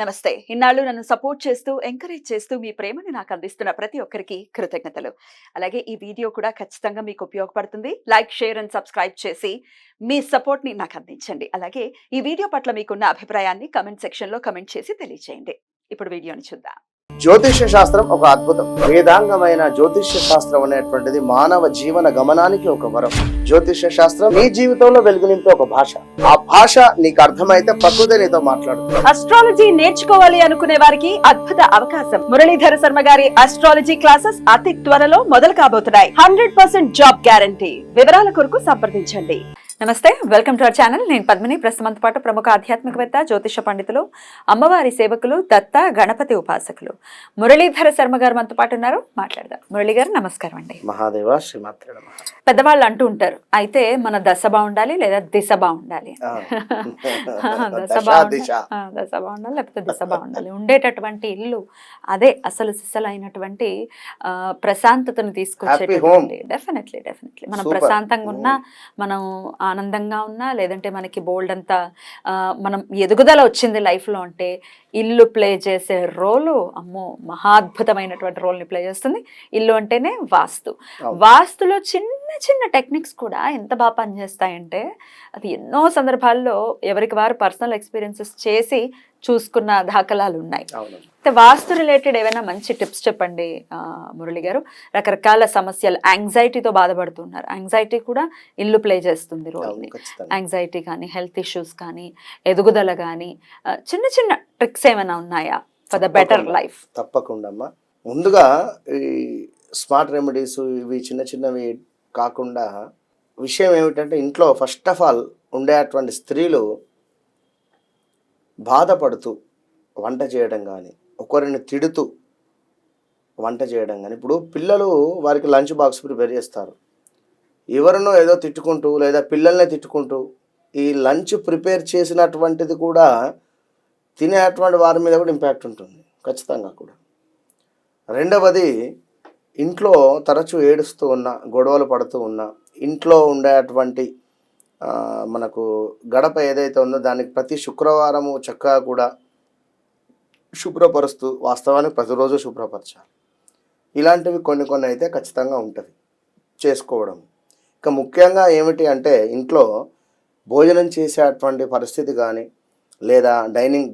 నమస్తే. ఇన్నాళ్ళు నన్ను సపోర్ట్ చేస్తూ, ఎంకరేజ్ చేస్తూ మీ ప్రేమని నాకు అందిస్తున్న ప్రతి ఒక్కరికి కృతజ్ఞతలు. అలాగే ఈ వీడియో కూడా ఖచ్చితంగా మీకు ఉపయోగపడుతుంది. లైక్, షేర్ అండ్ సబ్స్క్రైబ్ చేసి మీ సపోర్ట్‌ని నాకు అందించండి. అలాగే ఈ వీడియో పట్ల మీకున్న అభిప్రాయాన్ని కామెంట్ సెక్షన్‌లో కామెంట్ చేసి తెలియజేయండి. ఇప్పుడు వీడియోని చూద్దాం. జ్యోతిష్య శాస్త్రం ఒక అద్భుతం. వేదాంగమైన జ్యోతిష్య శాస్త్రం అనేటువంటిది మానవ జీవన గమనానికి ఒక వరం. జ్యోతిష్య శాస్త్రం నీ జీవితంలో వెలుగు నింపే ఒక భాష. ఆ భాష నీకు అర్థమైతే ప్రకృతి నీతో మాట్లాడుతుంది. అస్ట్రాలజీ నేర్చుకోవాలి అనుకునే వారికి అద్భుత అవకాశం. మురళీధర శర్మ గారి అస్ట్రాలజీ క్లాసెస్ అతి త్వరలో మొదలు కాబోతున్నాయి. 100% జాబ్ గ్యారంటీ. వివరాల కొరకు సంప్రదించండి. నమస్తే, వెల్కమ్ టు అవర్ ఛానల్. నేను పద్మిని. ప్రస్తుతంతో పాటు ప్రముఖ ఆధ్యాత్మికవేత్త, జ్యోతిష పండితులు, అమ్మవారి సేవకులు, దత్త గణపతి ఉపాసకులు మురళీధర శర్మ గారు మనతో పాటు ఉన్నారు. మాట్లాడదాం. మురళి గారు నమస్కారం అండి. మహాదేవ శ్రీమాత్రే నమః. పెద్దవాళ్ళు అంటూ ఉంటారు, అయితే మన దశ బాగుండాలి లేదా దిశ బాగుండాలి. దశ బాగుండాలి లేకపోతే దిశ బాగుండాలి. ఉండేటటువంటి ఇల్లు అదే అసలు సిసలైనటువంటి ప్రశాంతతను తీసుకొచ్చేటటువంటి. డెఫినెట్లీ మనం ప్రశాంతంగా ఉన్నా, మనం ఆనందంగా ఉన్నా, లేదంటే మనకి బోల్డ్ అంతా మనం ఎదుగుదల వచ్చింది లైఫ్లో అంటే ఇల్లు ప్లే చేసే రోలు అమ్మో మహాద్భుతమైనటువంటి రోల్ని ప్లే చేస్తుంది. ఇల్లు అంటేనే వాస్తులో చిన్న చిన్న టెక్నిక్స్ కూడా ఎంత బాగా పనిచేస్తాయంటే అది ఎన్నో సందర్భాల్లో ఎవరికి వారు పర్సనల్ ఎక్స్పీరియన్సెస్ చేసి చూసుకున్న దాఖలాలు ఉన్నాయి. వాస్తు రిలేటెడ్ ఏమైనా మంచి టిప్స్ చెప్పండి మురళి గారు. రకరకాల సమస్యలు, యాంగ్జైటీతో బాధపడుతున్నారు. యాంగ్జైటీ కూడా ఇల్లు ప్లే చేస్తుంది రోల్ని. యాంగ్జైటీ కానీ, హెల్త్ ఇష్యూస్ కానీ, ఎదుగుదల కానీ, చిన్న చిన్న ట్రిక్స్ ఏమైనా ఉన్నాయా ఫర్ ద బెటర్ లైఫ్? తప్పకుండా అమ్మా. ముందుగా ఈ స్మార్ట్ రెమెడీస్ ఇవి చిన్న చిన్నవి కాకుండా విషయం ఏమిటంటే, ఇంట్లో ఫస్ట్ ఆఫ్ ఆల్ ఉండేటువంటి స్త్రీలు బాధపడుతూ వంట చేయడం కానీ, ఒకరిని తిడుతూ వంట చేయడం కానీ. ఇప్పుడు పిల్లలు వారికి లంచ్ బాక్స్ ప్రిపేర్ చేస్తారు, ఎవరినో ఏదో తిట్టుకుంటూ లేదా పిల్లల్ని తిట్టుకుంటూ ఈ లంచ్ ప్రిపేర్ చేసినటువంటిది కూడా తినేటువంటి వారి మీద కూడా ఇంపాక్ట్ ఉంటుంది ఖచ్చితంగా కూడా. రెండవది, ఇంట్లో తరచూ ఏడుస్తూ ఉన్నా, గొడవలు పడుతూ ఉన్నా, ఇంట్లో ఉండేటువంటి మనకు గడప ఏదైతే ఉందో దానికి ప్రతి శుక్రవారము చక్కగా కూడా శుభ్రపరుస్తూ, వాస్తవానికి ప్రతిరోజు శుభ్రపరచాలి. ఇలాంటివి కొన్ని అయితే ఖచ్చితంగా ఉంటుంది చేసుకోవడం. ఇక ముఖ్యంగా ఏమిటి అంటే, ఇంట్లో భోజనం చేసేటువంటి పరిస్థితి కానీ, లేదా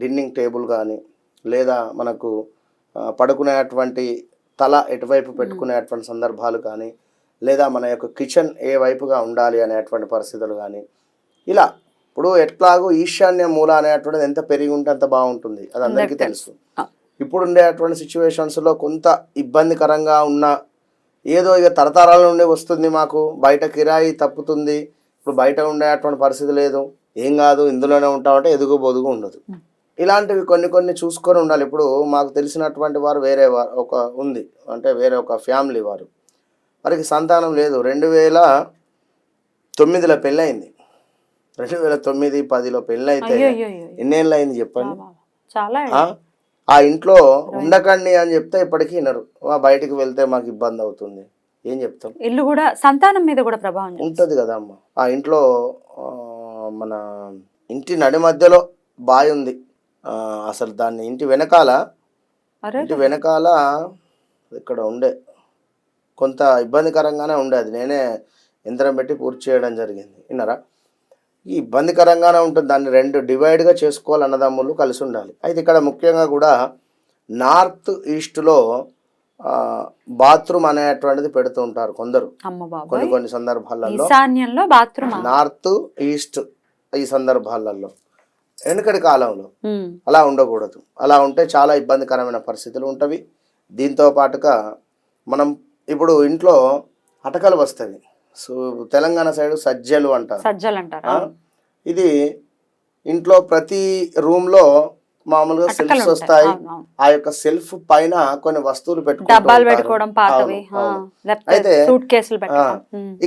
డిన్నింగ్ టేబుల్ కానీ, లేదా మనకు పడుకునేటువంటి తల ఎటువైపు పెట్టుకునేటువంటి సందర్భాలు కానీ, లేదా మన యొక్క కిచెన్ ఏ వైపుగా ఉండాలి అనేటువంటి పరిస్థితులు కానీ, ఇలా ఇప్పుడు ఎట్లాగో ఈశాన్య మూల అనేటువంటిది ఎంత పెరిగి ఉంటే అంత బాగుంటుంది, అది అందరికీ తెలుసు. ఇప్పుడు ఉండేటువంటి సిచ్యువేషన్స్లో కొంత ఇబ్బందికరంగా ఉన్న, ఏదో ఇక తరతరాల నుండి వస్తుంది, మాకు బయట కిరాయి తప్పుతుంది, ఇప్పుడు బయట ఉండేటువంటి పరిస్థితి లేదు, ఏం కాదు ఇందులోనే ఉంటామంటే ఎదుగు బొదుగు ఉండదు. ఇలాంటివి కొన్ని చూసుకొని ఉండాలి. ఇప్పుడు మాకు తెలిసినటువంటి వారు వేరే ఒక ఉంది, అంటే వేరే ఒక ఫ్యామిలీ వారికి సంతానం లేదు. 2009లో పెళ్ళయింది. 2009-10లో పెళ్ళైతే ఎన్నేళ్ళు అయింది చెప్పండి. ఆ ఇంట్లో ఉండకండి అని చెప్తే ఇప్పటికీ వినరు. బయటికి వెళ్తే మాకు ఇబ్బంది అవుతుంది, ఏం చెప్తాం. ఇల్లు కూడా సంతానం మీద కూడా ప్రభావం ఉంటుంది కదా అమ్మ. ఆ ఇంట్లో మన ఇంటి నడి మధ్యలో బావి ఉంది. అసలు దాన్ని ఇంటి వెనకాల ఇక్కడ ఉండే కొంత ఇబ్బందికరంగానే ఉండేది. నేనే యంత్రం పెట్టి పూర్తి చేయడం జరిగింది. విన్నారా? ఈ ఇబ్బందికరంగానే ఉంటుంది. దాన్ని 2 డివైడ్గా చేసుకోవాలి, అన్నదమ్ములు కలిసి ఉండాలి. అయితే ఇక్కడ ముఖ్యంగా కూడా నార్త్ ఈస్ట్లో బాత్రూమ్ అనేటువంటిది పెడుతూ ఉంటారు కొందరు. కొన్ని సందర్భాలలో నార్త్ ఈస్ట్ ఈ సందర్భాలలో. వెనుకటి కాలంలో అలా ఉండకూడదు. అలా ఉంటే చాలా ఇబ్బందికరమైన పరిస్థితులు ఉంటవి. దీంతో పాటుగా మనం ఇప్పుడు ఇంట్లో అటకలు వస్తాయి. సో తెలంగాణ సైడ్ సజ్జలు అంటారు. ఇది ఇంట్లో ప్రతి రూమ్లో మామూలుగా సెల్ఫ్స్ వస్తాయి. ఆ యొక్క సెల్ఫ్ పైన కొన్ని వస్తువులు పెట్టుకోవడం. అయితే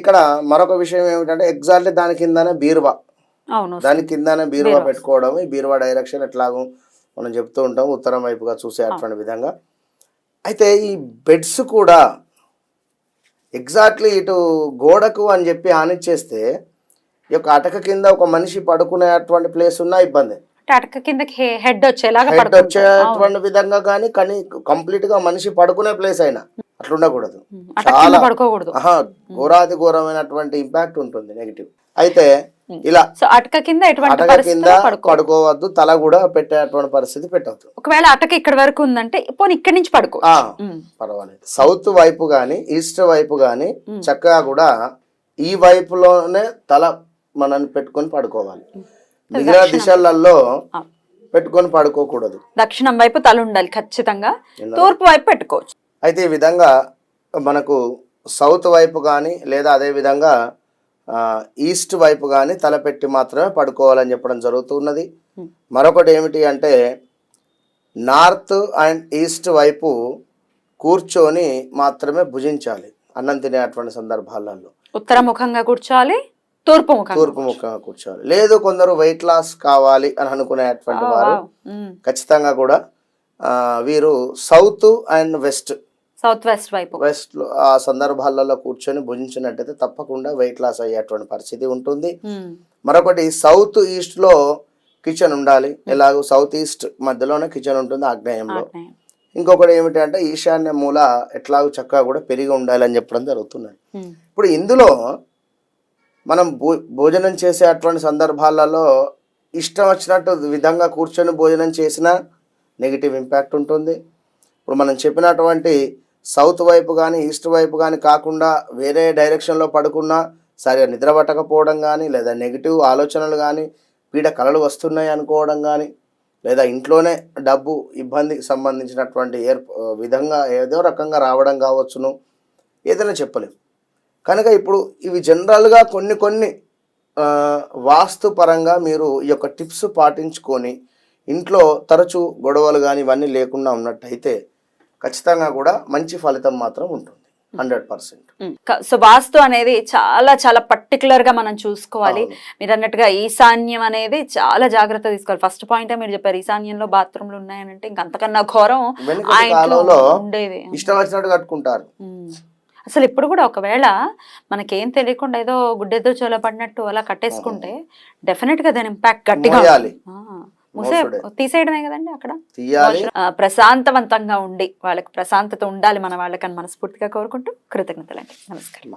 ఇక్కడ మరొక విషయం ఏమిటంటే, ఎగ్జాక్ట్లీ దాని కిందనే బీరువా పెట్టుకోవడం. ఈ బీరువా డైరెక్షన్ ఎట్లాగో మనం చెప్తూ ఉంటాం, ఉత్తరం వైపుగా చూసే అటువంటి విధంగా. అయితే ఈ బెడ్స్ కూడా ఎగ్జాక్ట్లీ ఇటు గోడకు అని చెప్పి ఆనిచ్చేస్తే, ఈ యొక్క అటక కింద ఒక మనిషి పడుకునేటువంటి ప్లేస్ ఉన్నా ఇబ్బంది. అంటే అటక కిందకి హెడ్ వచ్చేలాగా హెడ్ పడుకుంటారు. వచ్చేటువంటి విధంగా కానీ కంప్లీట్ గా మనిషి పడుకునే ప్లేస్ అయినా అట్లా ఉండకూడదు. అటక కింద చాలా పడుకోకూడదు. ఘోరాతి ఘోరమైనటువంటి ఇంపాక్ట్ ఉంటుంది నెగిటివ్. అయితే ఇలా సో అటక కింద ఎటువంటి అటక కింద పరిస్థితుల్లో పడుకోవద్దు, తల కూడా పెట్టేటువంటి పరిస్థితి పెట్టవద్దు. ఒకవేళ అటక ఇక్కడ వరకు ఉందంటే పోనీ ఇక్కడి నుంచి పడుకో. పర్వాలేదు. సౌత్ వైపు గాని ఈస్ట్ వైపు గాని చక్కగా కూడా ఈ వైపులోనే తల మనం పెట్టుకొని పడుకోవాలి. మిగిలిన దిశలలో పెట్టుకొని పడుకోకూడదు. దక్షిణం వైపు తల ఉండాలి ఖచ్చితంగా, తూర్పు వైపు పెట్టుకోవచ్చు. అయితే ఈ విధంగా మనకు సౌత్ వైపు కానీ లేదా అదే విధంగా ఈస్ట్ వైపు కానీ తలపెట్టి మాత్రమే పడుకోవాలని చెప్పడం జరుగుతున్నది. మరొకటి ఏమిటి అంటే నార్త్ అండ్ ఈస్ట్ వైపు కూర్చొని మాత్రమే భుజించాలి అన్నం తినేటువంటి సందర్భాలలో. ఉత్తరముఖంగా కూర్చోవాలి, తూర్పు ముఖంగా కూర్చోవాలి. లేదు కొందరు వెయిట్ లాస్ కావాలి అని అనుకునేటువంటి వారు ఖచ్చితంగా కూడా వీరు సౌత్ అండ్ సౌత్ వెస్ట్ లో ఆ సందర్భాలలో కూర్చొని భుజించినట్టయితే తప్పకుండా వెయిట్ లాస్ అయ్యేటువంటి పరిస్థితి ఉంటుంది. మరొకటి సౌత్ ఈస్ట్ లో కిచెన్ ఉండాలి. ఎలాగో సౌత్ ఈస్ట్ మధ్యలోనే కిచెన్ ఉంటుంది ఆగ్నేయంలో. ఇంకొకటి ఏమిటి అంటే ఈశాన్య మూల ఎట్లాగో చక్కగా కూడా పెరిగి ఉండాలి అని చెప్పడం జరుగుతున్నది. ఇప్పుడు ఇందులో మనం భోజనం చేసే అటువంటి సందర్భాలలో ఇష్టం వచ్చినట్టు విధంగా కూర్చొని భోజనం చేసినా నెగిటివ్ ఇంపాక్ట్ ఉంటుంది. ఇప్పుడు మనం చెప్పినటువంటి సౌత్ వైపు కానీ ఈస్ట్ వైపు కానీ కాకుండా వేరే డైరెక్షన్లో పడుకున్నా సరిగా నిద్ర పట్టకపోవడం కానీ, లేదా నెగిటివ్ ఆలోచనలు కానీ, పీడ కలలు వస్తున్నాయి అనుకోవడం కానీ, లేదా ఇంట్లోనే డబ్బు ఇబ్బందికి సంబంధించినటువంటి విధంగా ఏదో రకంగా రావడం కావచ్చును, ఏదైనా చెప్పలేము. కనుక ఇప్పుడు ఇవి జనరల్గా కొన్ని వాస్తు పరంగా మీరు ఈ యొక్క టిప్స్ పాటించుకొని ఇంట్లో తరచూ గొడవలు కానీ ఇవన్నీ లేకుండా ఉన్నట్టయితే ఖచ్చితంగా కూడా మంచి ఫలితం మాత్రం ఉంటుంది 100%. సో వాస్తు అనేది చాలా చాలా పర్టికులర్ గా మనం చూసుకోవాలి. మీరు అన్నట్టుగా ఈశాన్యం అనేది చాలా జాగ్రత్త తీసుకోవాలి. ఫస్ట్ పాయింట్ మీరు చెప్పారు, ఈశాన్యంలో బాత్రూమ్లు ఉన్నాయనంటే ఇంకంతకన్నా ఘోరం ఉండేది. ఇష్టం వచ్చినట్టు కట్టుకుంటారు. అసలు ఇప్పుడు కూడా ఒకవేళ మనకేం తెలియకుండా ఏదో గుడ్డెదో చోల పడినట్టు అలా కట్టేసుకుంటే డెఫినెట్ గా దాని ఇంపాక్ట్ గట్టిగా తీసేయడమే కదండి. అక్కడ ప్రశాంతవంతంగా ఉండి వాళ్ళకి ప్రశాంతత ఉండాలి మన వాళ్ళకని మనస్ఫూర్తిగా కోరుకుంటూ కృతజ్ఞతలండి. నమస్కారం.